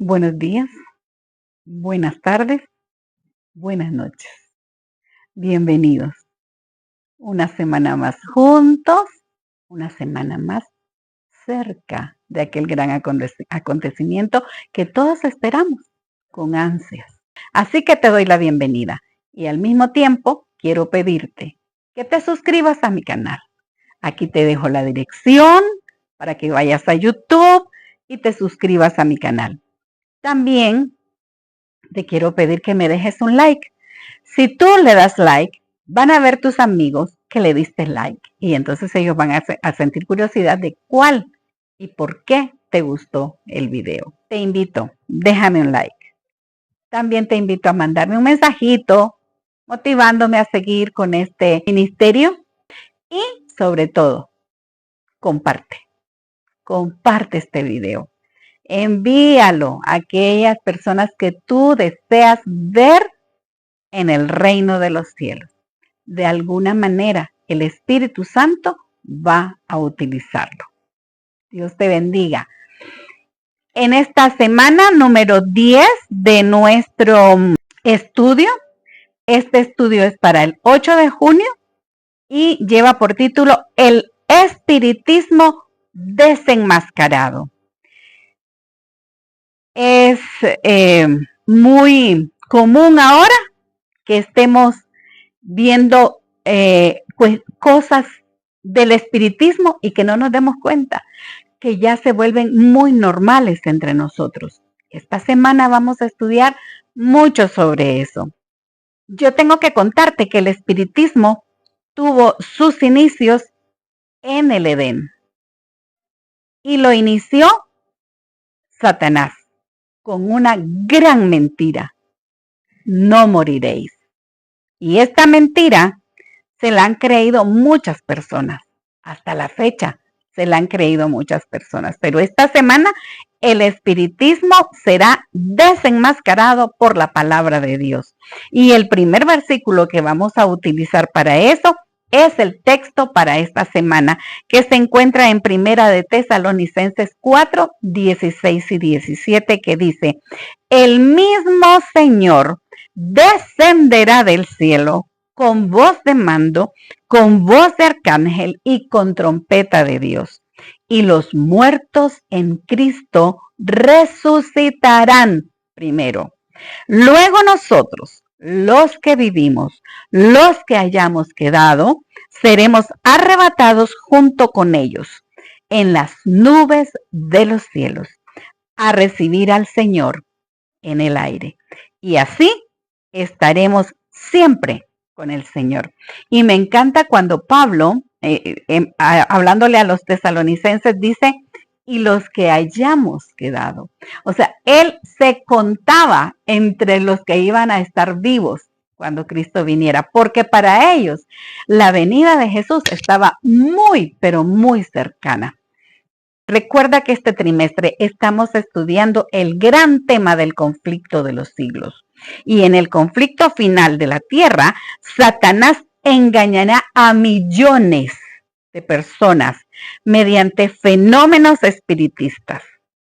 Buenos días, buenas tardes, buenas noches. Bienvenidos. Una semana más juntos, una semana más cerca de aquel gran acontecimiento que todos esperamos con ansias. Así que te doy la bienvenida y al mismo tiempo quiero pedirte que te suscribas a mi canal. Aquí te dejo la dirección para que vayas a YouTube y te suscribas a mi canal. También te quiero pedir que me dejes un like. Si tú le das like, van a ver tus amigos que le diste like y entonces ellos van a sentir curiosidad de cuál y por qué te gustó el video. Te invito, déjame un like. También te invito a mandarme un mensajito motivándome a seguir con este ministerio y sobre todo, comparte este video. Envíalo a aquellas personas que tú deseas ver en el reino de los cielos. De alguna manera, el Espíritu Santo va a utilizarlo. Dios te bendiga. En esta semana número 10 de nuestro estudio, este estudio es para el 8 de junio y lleva por título El espiritismo desenmascarado. Es muy común ahora que estemos viendo cosas del espiritismo y que no nos demos cuenta, que ya se vuelven muy normales entre nosotros. Esta semana vamos a estudiar mucho sobre eso. Yo tengo que contarte que el espiritismo tuvo sus inicios en el Edén y lo inició Satanás con una gran mentira: no moriréis. Y esta mentira se la han creído muchas personas. Hasta la fecha se la han creído muchas personas. Pero esta semana el espiritismo será desenmascarado por la palabra de Dios. Y el primer versículo que vamos a utilizar para eso es el texto para esta semana, que se encuentra en Primera de Tesalonicenses 4, 16 y 17, que dice: el mismo Señor descenderá del cielo con voz de mando, con voz de arcángel y con trompeta de Dios. Y los muertos en Cristo resucitarán primero. Luego nosotros, los que vivimos, los que hayamos quedado, seremos arrebatados junto con ellos en las nubes de los cielos, a recibir al Señor en el aire. Y así estaremos siempre con el Señor. Y me encanta cuando Pablo, hablándole a los tesalonicenses, dice: y los que hayamos quedado. O sea, él se contaba entre los que iban a estar vivos cuando Cristo viniera, porque para ellos la venida de Jesús estaba muy, pero muy cercana. Recuerda que este trimestre estamos estudiando el gran tema del conflicto de los siglos. Y en el conflicto final de la tierra, Satanás engañará a millones de personas mediante fenómenos espiritistas.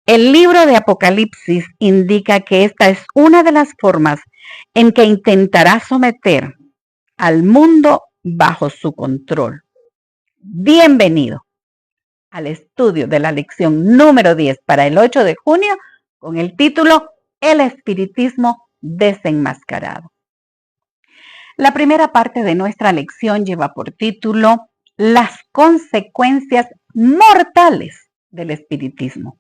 El libro de Apocalipsis indica que esta es una de las formas en que intentará someter al mundo bajo su control. Bienvenido al estudio de la lección número 10 para el 8 de junio con el título El espiritismo desenmascarado. La primera parte de nuestra lección lleva por título Las consecuencias mortales del espiritismo.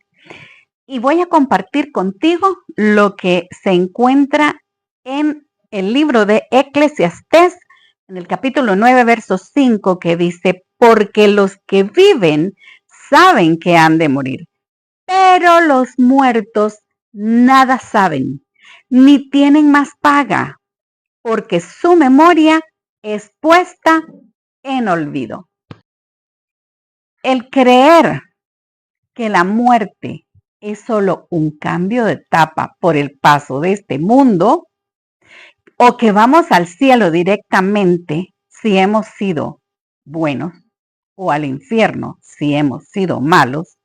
Y voy a compartir contigo lo que se encuentra en el libro de Eclesiastés, en el capítulo 9, verso 5, que dice: porque los que viven saben que han de morir, pero los muertos nada saben, ni tienen más paga, porque su memoria es puesta en olvido. El creer que la muerte es solo un cambio de etapa por el paso de este mundo, o que vamos al cielo directamente si hemos sido buenos, o al infierno si hemos sido malos,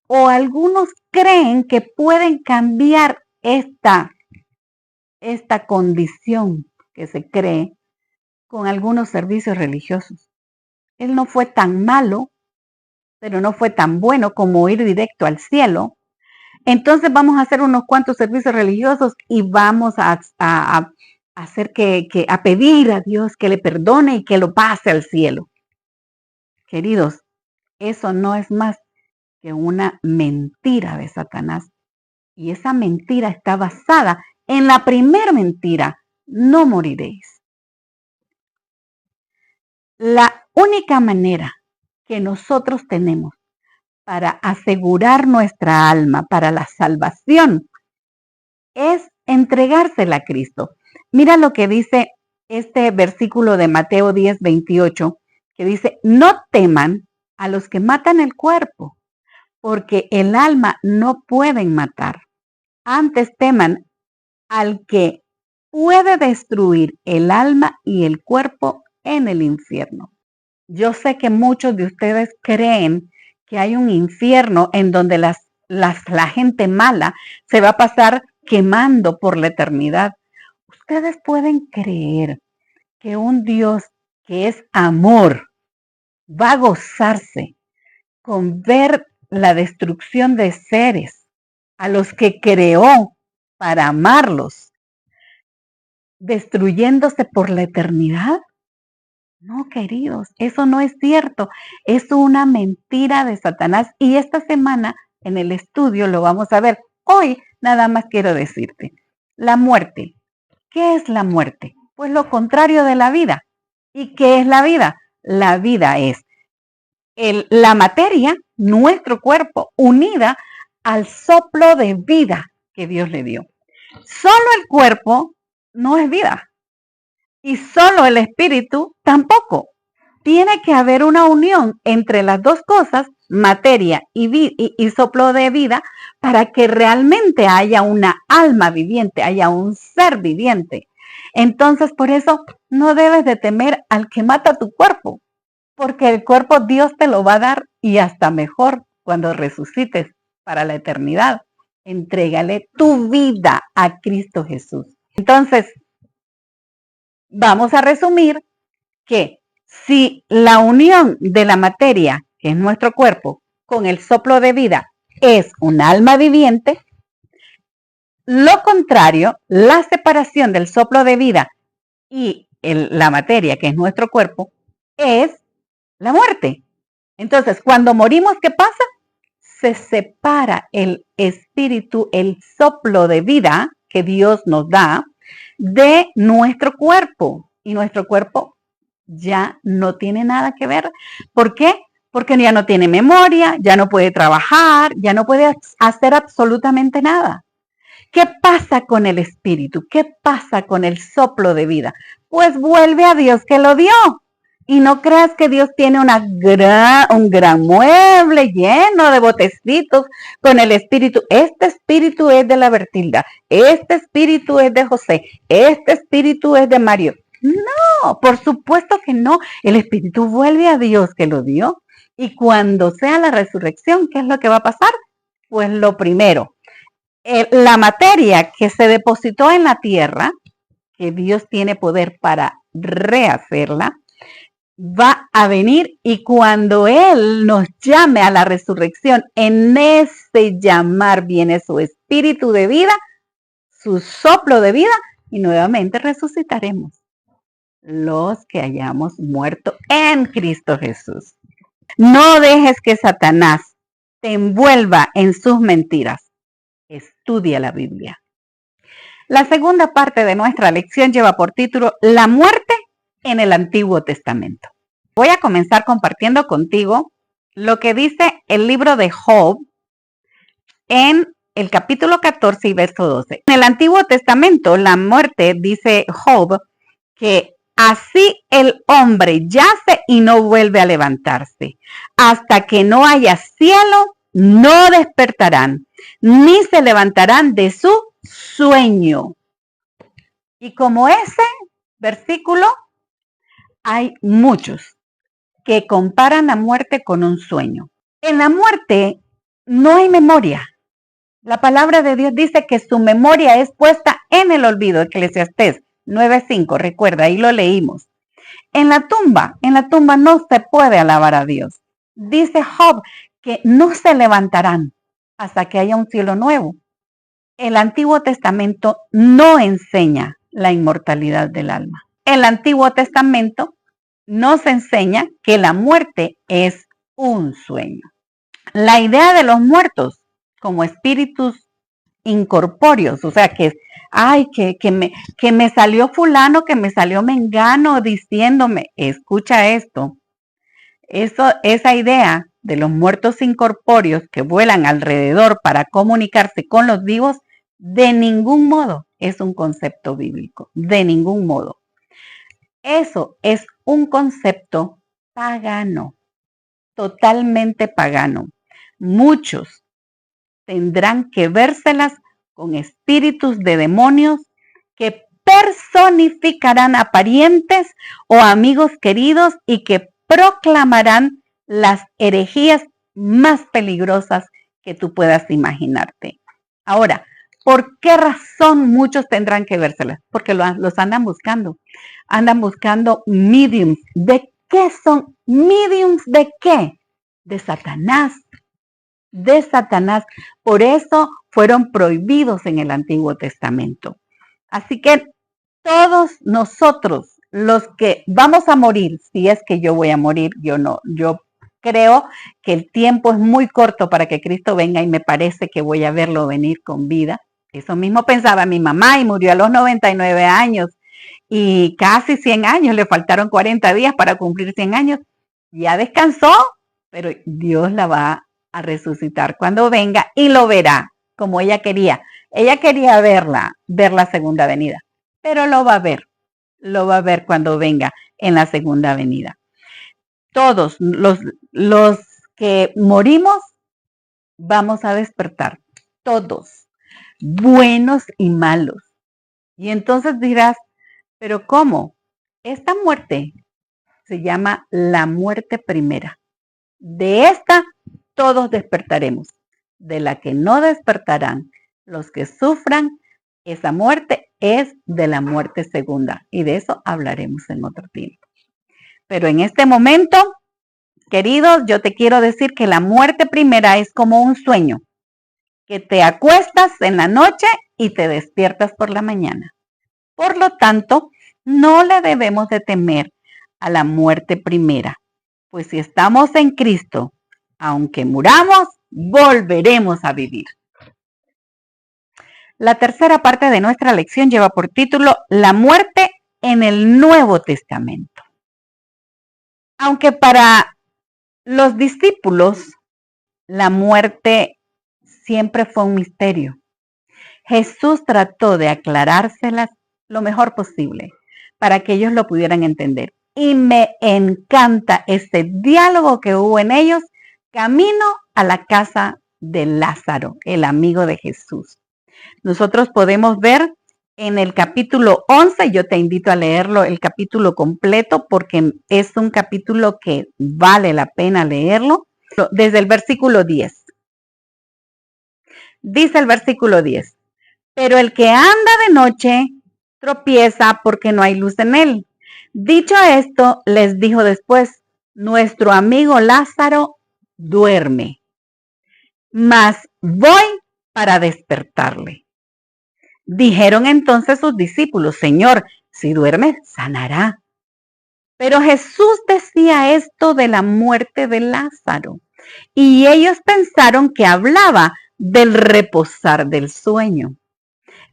o algunos creen que pueden cambiar esta condición que se cree con algunos servicios religiosos. Él no fue tan malo, pero no fue tan bueno como ir directo al cielo. Entonces vamos a hacer unos cuantos servicios religiosos y vamos a hacer a pedir a Dios que le perdone y que lo pase al cielo. Queridos, eso no es más que una mentira de Satanás. Y esa mentira está basada en la primera mentira: no moriréis. La única manera que nosotros tenemos para asegurar nuestra alma para la salvación es entregársela a Cristo. Mira lo que dice este versículo de Mateo 10:28, que dice: no teman a los que matan el cuerpo, porque el alma no pueden matar. Antes teman al que puede destruir el alma y el cuerpo en el infierno. Yo sé que muchos de ustedes creen que hay un infierno en donde la gente mala se va a pasar quemando por la eternidad. Ustedes pueden creer que un Dios que es amor va a gozarse con ver la destrucción de seres a los que creó para amarlos, destruyéndose por la eternidad. No, queridos, eso no es cierto. Es una mentira de Satanás. Y esta semana en el estudio lo vamos a ver. Hoy nada más quiero decirte, la muerte. ¿Qué es la muerte? Pues lo contrario de la vida. ¿Y qué es la vida? La vida es la materia, nuestro cuerpo, unida al soplo de vida que Dios le dio. Solo el cuerpo no es vida. Y solo el espíritu tampoco. Tiene que haber una unión entre las dos cosas, materia y soplo de vida, para que realmente haya una alma viviente, haya un ser viviente. Entonces, por eso no debes de temer al que mata tu cuerpo, porque el cuerpo Dios te lo va a dar y hasta mejor cuando resucites para la eternidad. Entrégale tu vida a Cristo Jesús. Entonces, vamos a resumir que si la unión de la materia, que es nuestro cuerpo, con el soplo de vida es un alma viviente, lo contrario, la separación del soplo de vida y la materia, que es nuestro cuerpo, es la muerte. Entonces, cuando morimos, ¿qué pasa? Se separa el espíritu, el soplo de vida que Dios nos da, de nuestro cuerpo. Y nuestro cuerpo ya no tiene nada que ver. ¿Por qué? Porque ya no tiene memoria, ya no puede trabajar, ya no puede hacer absolutamente nada. ¿Qué pasa con el espíritu? ¿Qué pasa con el soplo de vida? Pues vuelve a Dios que lo dio. Y no creas que Dios tiene un gran mueble lleno de botecitos con el espíritu. Este espíritu es de la Bertilda, este espíritu es de José, este espíritu es de Mario. No, por supuesto que no. El espíritu vuelve a Dios que lo dio. Y cuando sea la resurrección, ¿qué es lo que va a pasar? Pues lo primero, la materia que se depositó en la tierra, que Dios tiene poder para rehacerla, va a venir, y cuando Él nos llame a la resurrección, en ese llamar viene su espíritu de vida, su soplo de vida, y nuevamente resucitaremos los que hayamos muerto en Cristo Jesús. No dejes que Satanás te envuelva en sus mentiras. Estudia la Biblia. La segunda parte de nuestra lección lleva por título La muerte en el Antiguo Testamento. Voy a comenzar compartiendo contigo lo que dice el libro de Job en el capítulo 14 y verso 12. En el Antiguo Testamento, la muerte, dice Job, que así el hombre yace y no vuelve a levantarse. Hasta que no haya cielo, no despertarán, ni se levantarán de su sueño. Y como ese versículo, hay muchos que comparan la muerte con un sueño. En la muerte no hay memoria. La palabra de Dios dice que su memoria es puesta en el olvido. Eclesiastés 9:5, recuerda, ahí lo leímos. En la tumba no se puede alabar a Dios. Dice Job que no se levantarán hasta que haya un cielo nuevo. El Antiguo Testamento no enseña la inmortalidad del alma. El Antiguo Testamento nos enseña que la muerte es un sueño. La idea de los muertos como espíritus incorpóreos, o sea, que me salió fulano, que me salió mengano diciéndome, escucha esto, esa idea de los muertos incorpóreos que vuelan alrededor para comunicarse con los vivos, de ningún modo es un concepto bíblico, de ningún modo. Eso es un concepto pagano, totalmente pagano. Muchos tendrán que vérselas con espíritus de demonios que personificarán a parientes o amigos queridos y que proclamarán las herejías más peligrosas que tú puedas imaginarte. Ahora, ¿por qué razón muchos tendrán que vérselas? Porque los andan buscando. Andan buscando mediums. ¿De qué son? ¿Mediums de qué? De Satanás. De Satanás. Por eso fueron prohibidos en el Antiguo Testamento. Así que todos nosotros, los que vamos a morir, si es que yo voy a morir, yo creo que el tiempo es muy corto para que Cristo venga y me parece que voy a verlo venir con vida. Eso mismo pensaba mi mamá y murió a los 99 años y casi 100 años, le faltaron 40 días para cumplir 100 años. Ya descansó, pero Dios la va a resucitar cuando venga y lo verá como ella quería. Ella quería ver la segunda venida, pero lo va a ver cuando venga en la segunda venida. Todos los que morimos vamos a despertar, todos, buenos y malos. Y entonces dirás, ¿pero cómo? Esta muerte se llama la muerte primera. De esta todos despertaremos. De la que no despertarán los que sufran esa muerte es de la muerte segunda. Y de eso hablaremos en otro tiempo. Pero en este momento, queridos, yo te quiero decir que la muerte primera es como un sueño, que te acuestas en la noche y te despiertas por la mañana. Por lo tanto, no le debemos de temer a la muerte primera, pues si estamos en Cristo, aunque muramos, volveremos a vivir. La tercera parte de nuestra lección lleva por título La muerte en el Nuevo Testamento. Aunque para los discípulos la muerte siempre fue un misterio, Jesús trató de aclarárselas lo mejor posible para que ellos lo pudieran entender. Y me encanta ese diálogo que hubo en ellos camino a la casa de Lázaro, el amigo de Jesús. Nosotros podemos ver en el capítulo 11, yo te invito a leerlo, el capítulo completo, porque es un capítulo que vale la pena leerlo, desde el versículo 10. Dice el versículo 10, pero el que anda de noche tropieza porque no hay luz en él. Dicho esto, les dijo después, nuestro amigo Lázaro duerme, mas voy para despertarle. Dijeron entonces sus discípulos, Señor, si duerme, sanará. Pero Jesús decía esto de la muerte de Lázaro, y ellos pensaron que hablaba del reposar del sueño.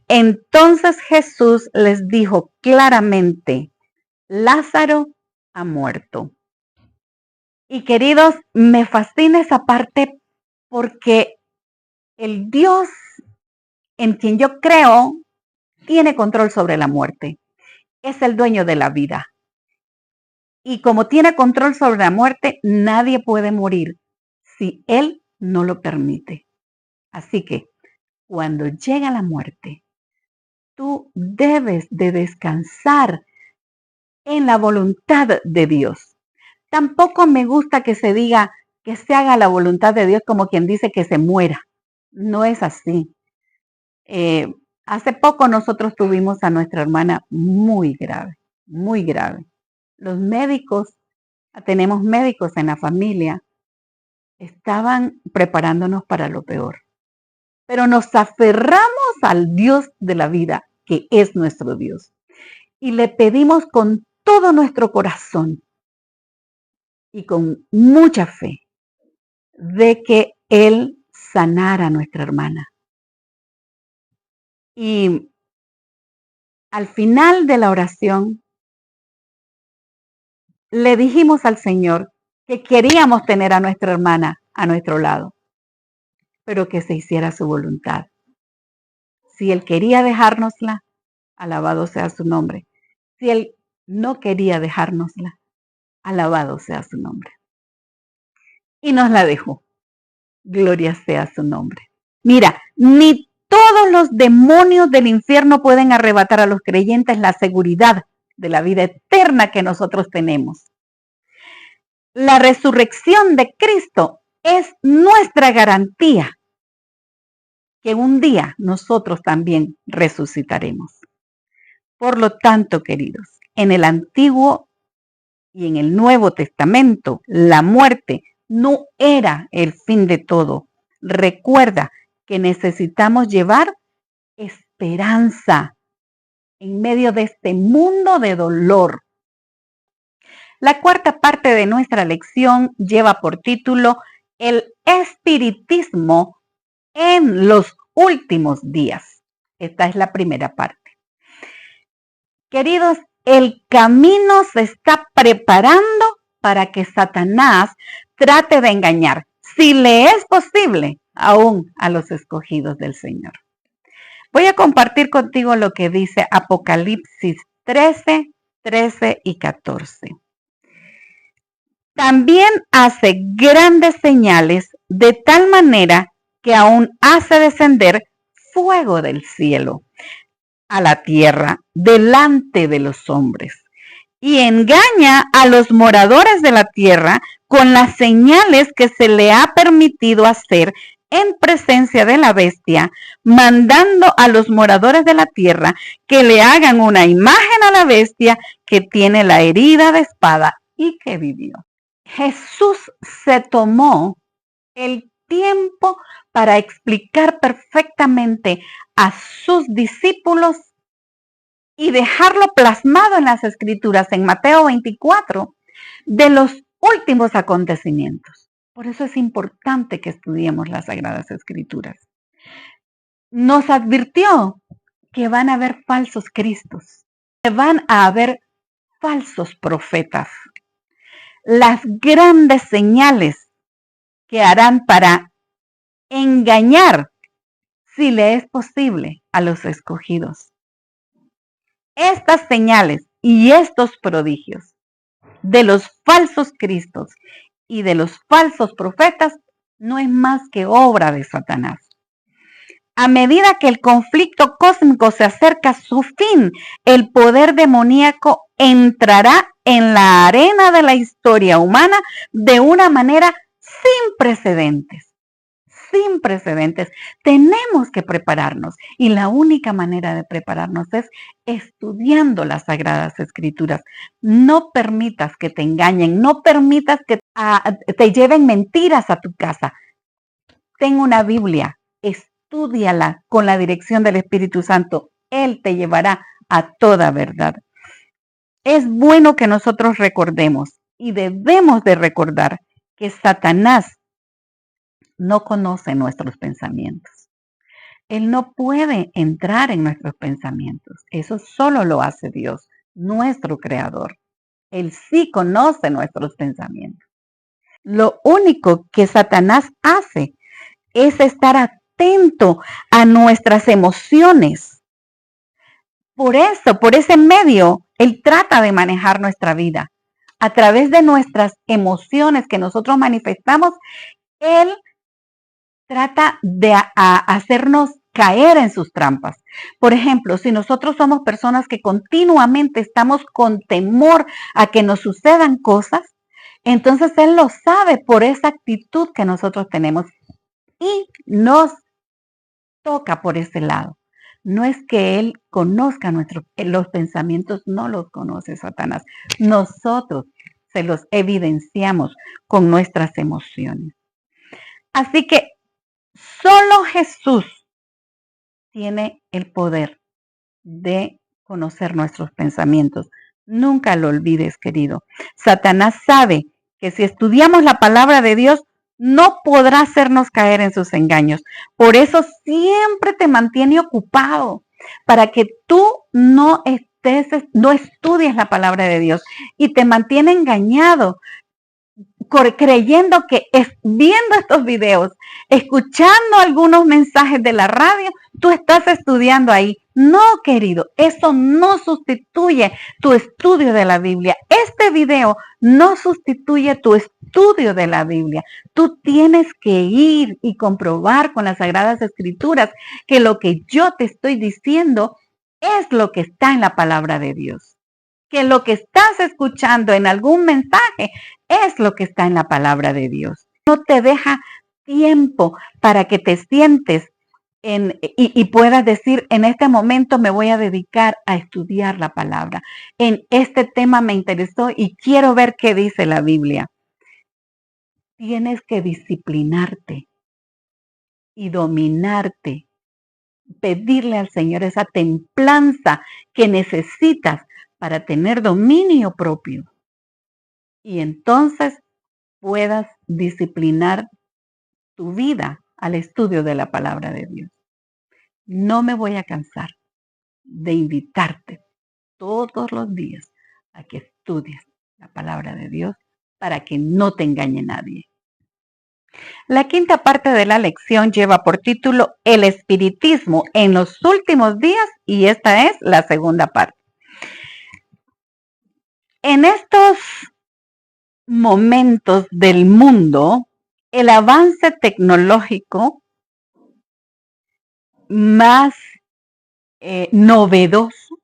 Entonces Jesús les dijo claramente, Lázaro ha muerto. Y queridos, me fascina esa parte porque el Dios en quien yo creo tiene control sobre la muerte. Es el dueño de la vida. Y como tiene control sobre la muerte, nadie puede morir si Él no lo permite. Así que cuando llega la muerte, tú debes de descansar en la voluntad de Dios. Tampoco me gusta que se diga que se haga la voluntad de Dios como quien dice que se muera. No es así. Hace poco nosotros tuvimos a nuestra hermana muy grave, muy grave. Los médicos, tenemos médicos en la familia, estaban preparándonos para lo peor. Pero nos aferramos al Dios de la vida, que es nuestro Dios. Y le pedimos con todo nuestro corazón y con mucha fe de que Él sanara a nuestra hermana. Y al final de la oración, le dijimos al Señor que queríamos tener a nuestra hermana a nuestro lado, pero que se hiciera su voluntad. Si Él quería dejárnosla, alabado sea su nombre. Si Él no quería dejárnosla, alabado sea su nombre. Y nos la dejó. Gloria sea su nombre. Mira, ni todos los demonios del infierno pueden arrebatar a los creyentes la seguridad de la vida eterna que nosotros tenemos. La resurrección de Cristo es nuestra garantía que un día nosotros también resucitaremos. Por lo tanto, queridos, en el Antiguo y en el Nuevo Testamento, la muerte no era el fin de todo. Recuerda que necesitamos llevar esperanza en medio de este mundo de dolor. La cuarta parte de nuestra lección lleva por título El espiritismo en los últimos días. Esta es la primera parte. Queridos, el camino se está preparando para que Satanás trate de engañar, si le es posible, aún a los escogidos del Señor. Voy a compartir contigo lo que dice Apocalipsis 13, 13 y 14. También hace grandes señales de tal manera que aún hace descender fuego del cielo a la tierra delante de los hombres y engaña a los moradores de la tierra con las señales que se le ha permitido hacer en presencia de la bestia, mandando a los moradores de la tierra que le hagan una imagen a la bestia que tiene la herida de espada y que vivió. Jesús se tomó el tiempo para explicar perfectamente a sus discípulos y dejarlo plasmado en las Escrituras, en Mateo 24, de los últimos acontecimientos. Por eso es importante que estudiemos las Sagradas Escrituras. Nos advirtió que van a haber falsos cristos, que van a haber falsos profetas. Las grandes señales que harán para engañar, si le es posible, a los escogidos. Estas señales y estos prodigios de los falsos cristos y de los falsos profetas no es más que obra de Satanás. A medida que el conflicto cósmico se acerca a su fin, el poder demoníaco entrará en la arena de la historia humana de una manera sin precedentes. Sin precedentes. Tenemos que prepararnos y la única manera de prepararnos es estudiando las Sagradas Escrituras. No permitas que te engañen, no permitas que te lleven mentiras a tu casa. Ten una Biblia, estúdiala con la dirección del Espíritu Santo. Él te llevará a toda verdad. Es bueno que nosotros recordemos y debemos de recordar que Satanás no conoce nuestros pensamientos. Él no puede entrar en nuestros pensamientos. Eso solo lo hace Dios, nuestro Creador. Él sí conoce nuestros pensamientos. Lo único que Satanás hace es estar atento a nuestras emociones. Por eso, por ese medio, Él trata de manejar nuestra vida. A través de nuestras emociones que nosotros manifestamos, Él trata de hacernos caer en sus trampas. Por ejemplo, si nosotros somos personas que continuamente estamos con temor a que nos sucedan cosas, Entonces Él lo sabe por esa actitud que nosotros tenemos y nos toca por ese lado. No es que Él conozca los pensamientos, no los conoce Satanás. Nosotros se los evidenciamos con nuestras emociones. Así que solo Jesús tiene el poder de conocer nuestros pensamientos. Nunca lo olvides, querido. Satanás sabe que si estudiamos la palabra de Dios, no podrá hacernos caer en sus engaños. Por eso siempre te mantiene ocupado, para que tú no estudies la palabra de Dios y te mantiene engañado, creyendo que viendo estos videos, escuchando algunos mensajes de la radio, tú estás estudiando ahí. No, querido, eso no sustituye tu estudio de la Biblia. Este video no sustituye tu estudio de la Biblia. Tú tienes que ir y comprobar con las Sagradas Escrituras que lo que yo te estoy diciendo es lo que está en la palabra de Dios. Que lo que estás escuchando en algún mensaje es lo que está en la palabra de Dios. No te deja tiempo para que te sientes y puedas decir, en este momento me voy a dedicar a estudiar la palabra. En este tema me interesó y quiero ver qué dice la Biblia. Tienes que disciplinarte y dominarte. Pedirle al Señor esa templanza que necesitas para tener dominio propio. Y entonces puedas disciplinar tu vida al estudio de la palabra de Dios. No me voy a cansar de invitarte todos los días a que estudies la palabra de Dios para que no te engañe nadie. La quinta parte de la lección lleva por título El espiritismo en los últimos días y esta es la segunda parte. En estos momentos del mundo, el avance tecnológico más novedoso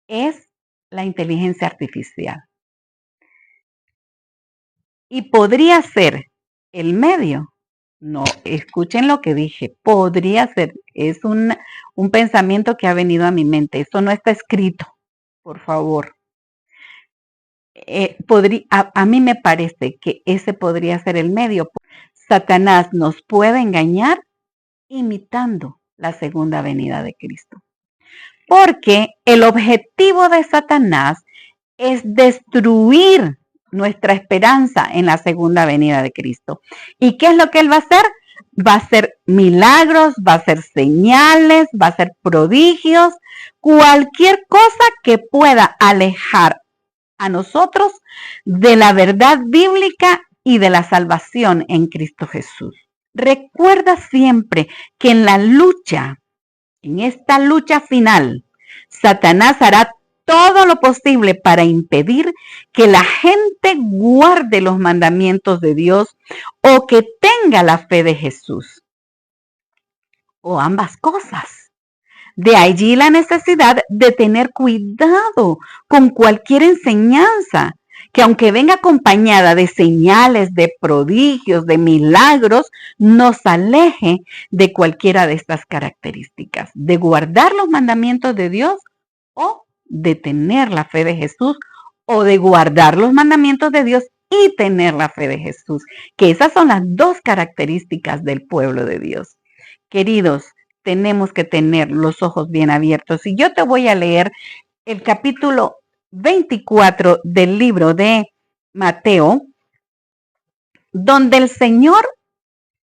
es la inteligencia artificial. Y podría ser el medio. No, escuchen lo que dije. Podría ser. Es un pensamiento que ha venido a mi mente. Esto no está escrito, por favor. A mí me parece que ese podría ser el medio. Satanás nos puede engañar imitando la segunda venida de Cristo. Porque el objetivo de Satanás es destruir nuestra esperanza en la segunda venida de Cristo. ¿Y qué es lo que él va a hacer? Va a hacer milagros, va a hacer señales, va a hacer prodigios, cualquier cosa que pueda alejar a nosotros de la verdad bíblica y de la salvación en Cristo Jesús. Recuerda siempre que en esta lucha final, Satanás hará todo lo posible para impedir que la gente guarde los mandamientos de Dios o que tenga la fe de Jesús. O ambas cosas. De allí la necesidad de tener cuidado con cualquier enseñanza que aunque venga acompañada de señales, de prodigios, de milagros, nos aleje de cualquiera de estas características, de guardar los mandamientos de Dios o de tener la fe de Jesús, o de guardar los mandamientos de Dios y tener la fe de Jesús, que esas son las dos características del pueblo de Dios. Queridos, tenemos que tener los ojos bien abiertos. Y yo te voy a leer el capítulo 24 del libro de Mateo, donde el Señor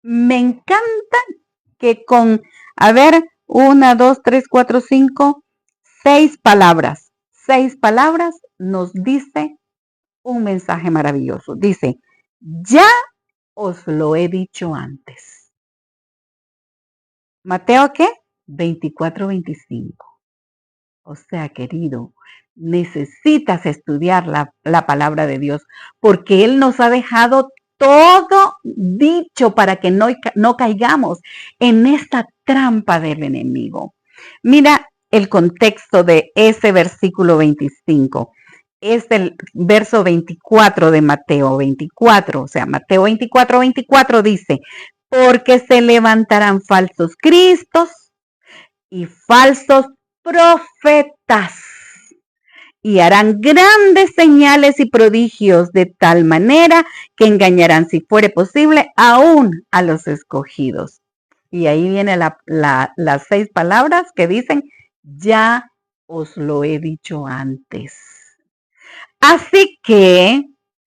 me encanta que con, 1, 2, 3, 4, 5, 6 palabras nos dice un mensaje maravilloso. Dice, ya os lo he dicho antes. Mateo, ¿qué? 24, 25. O sea, querido, necesitas estudiar la palabra de Dios porque Él nos ha dejado todo dicho para que no caigamos en esta trampa del enemigo. Mira el contexto de ese versículo 25. es el verso 24 de Mateo 24, o sea, Mateo 24, 24 dice, porque se levantarán falsos cristos y falsos profetas y harán grandes señales y prodigios de tal manera que engañarán, si fuere posible, aún a los escogidos. Y ahí viene las 6 palabras que dicen, ya os lo he dicho antes. Así que,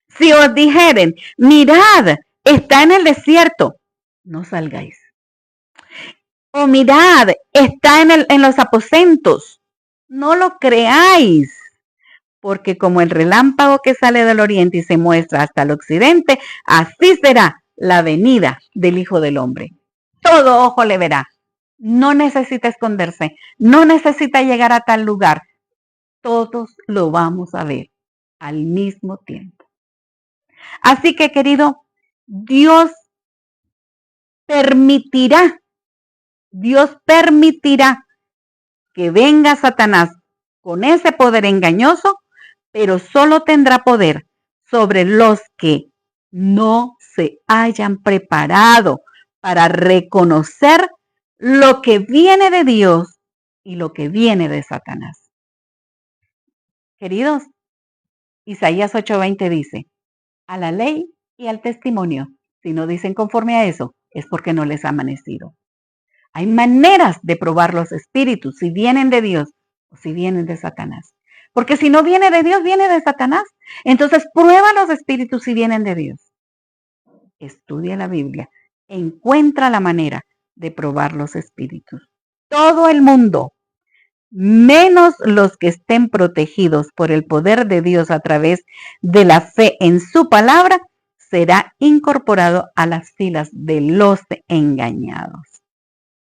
si os dijeren, mirad, está en el desierto, no salgáis. O mirad, está en los aposentos, no lo creáis. Porque como el relámpago que sale del oriente y se muestra hasta el occidente, así será la venida del Hijo del Hombre. Todo ojo le verá. No necesita esconderse, no necesita llegar a tal lugar. Todos lo vamos a ver al mismo tiempo. Así que, querido, Dios permitirá que venga Satanás con ese poder engañoso, pero solo tendrá poder sobre los que no se hayan preparado para reconocer lo que viene de Dios y lo que viene de Satanás. Queridos, Isaías 8:20 dice, a la ley y al testimonio, si no dicen conforme a eso, es porque no les ha amanecido. Hay maneras de probar los espíritus, si vienen de Dios o si vienen de Satanás. Porque si no viene de Dios, viene de Satanás. Entonces prueba los espíritus si vienen de Dios. Estudia la Biblia. Encuentra la manera de probar los espíritus. Todo el mundo, menos los que estén protegidos por el poder de Dios a través de la fe en su palabra, será incorporado a las filas de los engañados.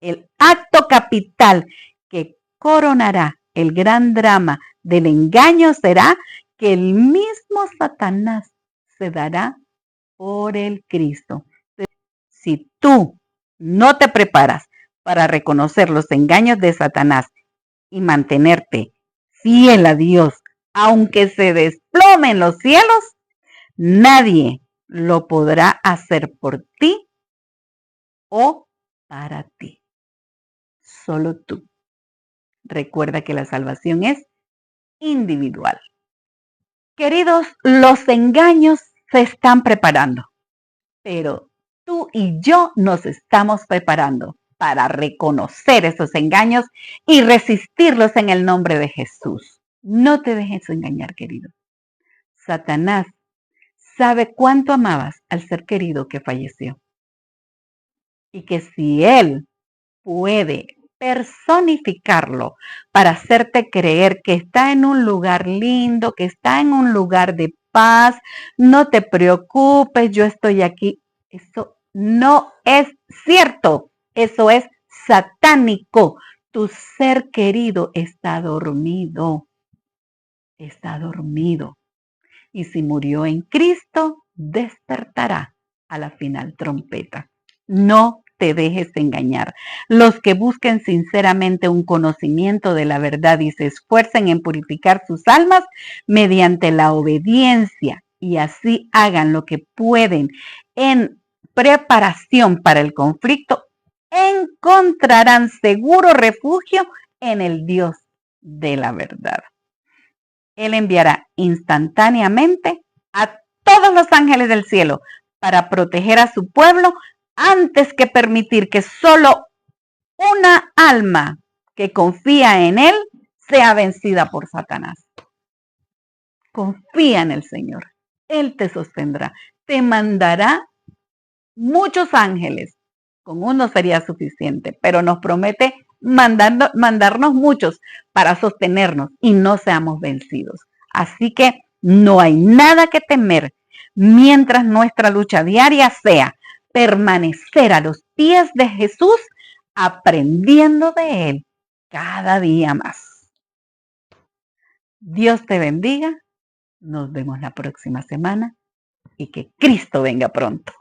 El acto capital que coronará el gran drama del engaño será que el mismo Satanás se dará por el Cristo. Si tú no te preparas para reconocer los engaños de Satanás y mantenerte fiel a Dios, aunque se desplomen los cielos, nadie lo podrá hacer por ti o para ti. Solo tú. Recuerda que la salvación es individual. Queridos, los engaños se están preparando, pero tú y yo nos estamos preparando para reconocer esos engaños y resistirlos en el nombre de Jesús. No te dejes engañar, querido. Satanás sabe cuánto amabas al ser querido que falleció. Y que si él puede personificarlo para hacerte creer que está en un lugar lindo, que está en un lugar de paz, no te preocupes, yo estoy aquí. Eso no es cierto, eso es satánico. Tu ser querido está dormido, y si murió en Cristo, despertará a la final trompeta. No te dejes engañar. Los que busquen sinceramente un conocimiento de la verdad y se esfuercen en purificar sus almas mediante la obediencia y así hagan lo que pueden en preparación para el conflicto, encontrarán seguro refugio en el Dios de la verdad. Él enviará instantáneamente a todos los ángeles del cielo para proteger a su pueblo antes que permitir que solo una alma que confía en Él sea vencida por Satanás. Confía en el Señor. Él te sostendrá. Te mandará muchos ángeles. Con uno sería suficiente, pero nos promete mandarnos muchos para sostenernos y no seamos vencidos. Así que no hay nada que temer mientras nuestra lucha diaria sea permanecer a los pies de Jesús, aprendiendo de Él cada día más. Dios te bendiga. Nos vemos la próxima semana y que Cristo venga pronto.